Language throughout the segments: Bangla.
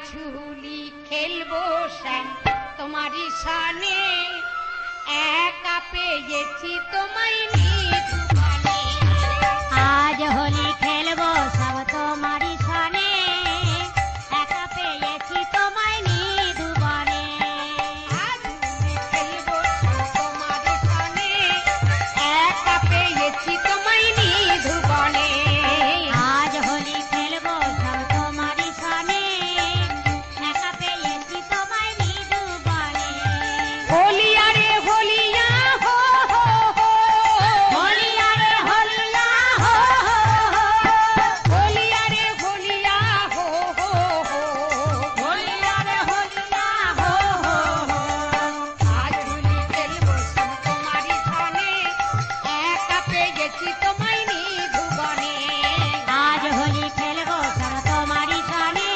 ঝুলি খেলবো শ্যাম তোমারই সানে, একা পেয়েছি তোমায় নিধুবনে। আজ হোলি খেলবো সব তোমারই সনে, একা পেয়েছি তোমায় নিধুবনে। আজ হোলি খেলবো সব তোমারই সানে, একা পেয়েছি তোমায় নিধুবনে। আজ হোলি খেলবো সব তোমারই সনে, একা পেয়েছি তোমায় নিধুবনে। হোলিয়া রে হোলিয়া হো হো হো, হোলিয়া রে হোলিয়া হো হো হো, হোলিয়া রে হোলিয়া হো হো হো, হোলিয়া রে হোলিয়া হো হো হো। আজ হোলি খেলবো সব তোমারই সানে, একা পেয়েছি তোমায় নিধুবনে। আজ হোলি খেলবো সব তোমারই সনে,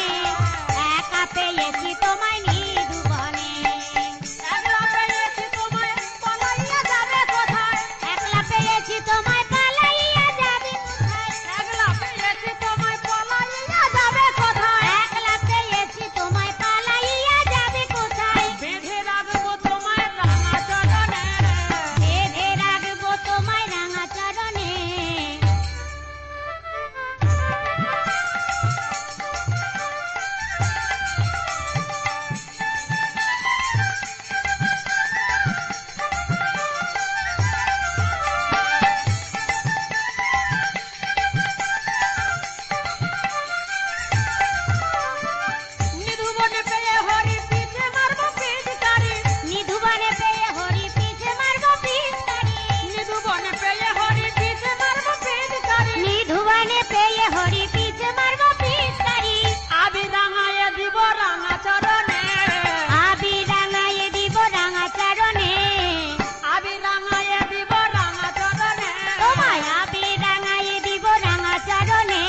একা পেয়েছি তোমায় নিধুবনে। একলা পেয়েছি তোমায় পালাইয়া যাবে কোথায়, একলা পেয়েছি তোমায় পালাইয়া যাবে কোথায়, একলা পেয়েছি তোমায় পালাইয়া যাবে কোথায়, একলা পেয়েছি তোমায় পালাইয়া যাবে কোথায়। বেঁধে রাখবো তোমায় রাঙা চরণে, বেঁধে রাখবো তোমায় রাঙা চরণে। নিধুবনে পেয়ে হরি পিছে মারবো পিচকারি, নিধুবনে পেয়ে হরি পিছে মারবো পিচকারি, নিধুবনে পেয়ে হরি পিছে মারবো পিচকারি, নিধুবনে পেয়ে হরি পিছে মারবো পিচকারি। আবি রাঙায় দিব রাঙা চরণে, আবি রাঙায়ে দিব রাঙা চরণে, আবি রাঙায় দিব রাঙা চরণে। তোমায় আবি রাঙায়ে দিব রাঙা চরণে।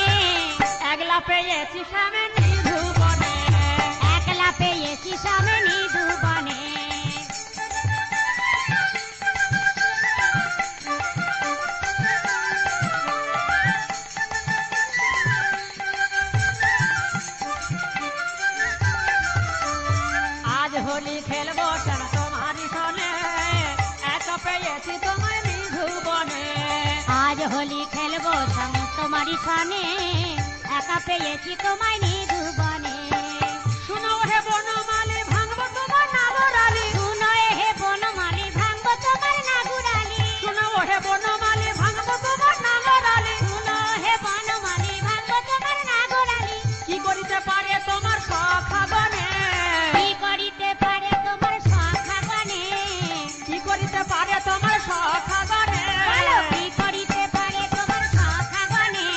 একলা পেয়েছি সামনে নিধুবনে, একলা পেয়েছি সামনে নিধুবনে। আজ হোলি খেলবো কেন তোমারই সনে, একা পেয়েছি তোমায় নিধুবনে। আজ হোলি খেলবো সব তোমারই সনে, একা পেয়েছি তোমায় নিধুবনে। শুনো হে বনমালী ভাঙবো তোমার নাগরালি, শুনো হে বনমালী ভাঙবো তোমার নাগুরালি, শুনো হে বনমালী ভাঙবো তোমার নাগরালি। শুনো হে বনমালী ভাঙবো তোমার নাগুরালি। কি করিতে পারে তোমার সখাগনে, কি করিতে পারে তোমার সখাগনে, কি করিতে পারে তোমার সখাগনে। বলো কি করিতে পারে তোমার সখাগনে।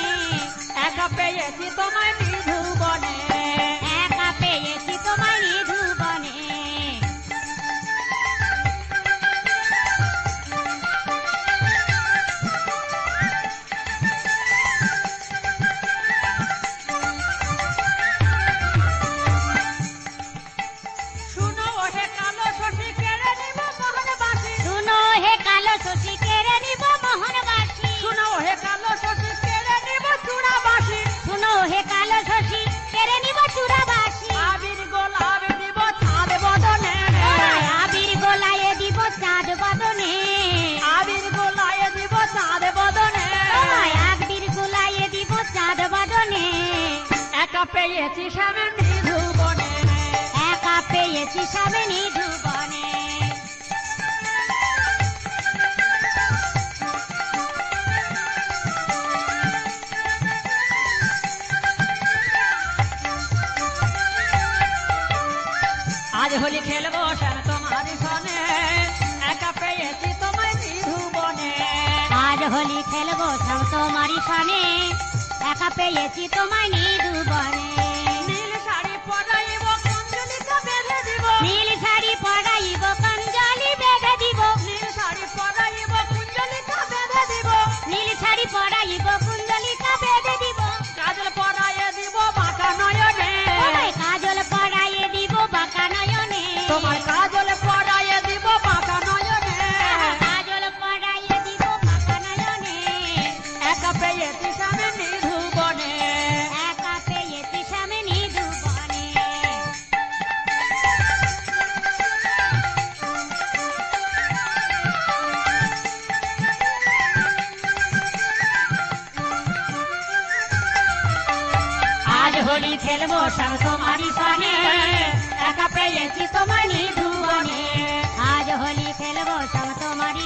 একা পেয়েছি তোমায় নিধুবনে, একা পেয়েছি তোমায় নিধুবনে। শুনো হে কালো শশী কেড়ে নিব মোহনবাসী, শুনো হে কালো শশী কেড়ে নিব মোহনবাসী, শুনো হে কালো শশী কেড়ে নিব চূড়াবাসী। শুনো হে কালো শশী কেড়ে নিব চূড়াবাসী। আবির গোলাপ দিব চাঁদ বদনে, আবির গোলায় দিব চাঁদ বদনে, আবির গোলায় দিব চাঁদ বদনে। আবির গোলায় দিব চাঁদ বদনে। একা পেয়েছি সামনে নিধুবনে, একা পেয়েছি সামনে নিধুবনে। আজ হোলি খেলবো শ্যাম তোমারই সনে, একা পেয়েছি তোমায় নিধুবনে। আজ হোলি খেলবো সব তোমারই সনে, একা পেয়েছি তোমায় নিধুবনে। নীল শাড়ি পরাইব কঞ্জলিকা বেঁধে দিব, নীল শাড়ি পরাইব কঞ্জলি বেঁধে দিব, নীল শাড়ি পরাইব কুঞ্জলিকা বেঁধে দিব, নীল শাড়ি পরাইব কুণ্ডলিকা বেঁধে দিব। কাজল পরাইয়ে দিব বাঁকা নয়নে, তোমায় কাজল পরাইয়ে দিব বাঁকা নয়নে, তোমার কাজল পরাইয়ে দিব বাঁকা নয়নে। কাজল পরাইয়ে দিব বাঁকা নয়নে। একা পেয়েছি সামনে নিধুবনে, একা পেয়েছি আজ হোলি খেলবো সব তোমারই সনে একা পেয়েছি তোমায় নিধুবনে আজ হোলি খেলবো সব তোমারই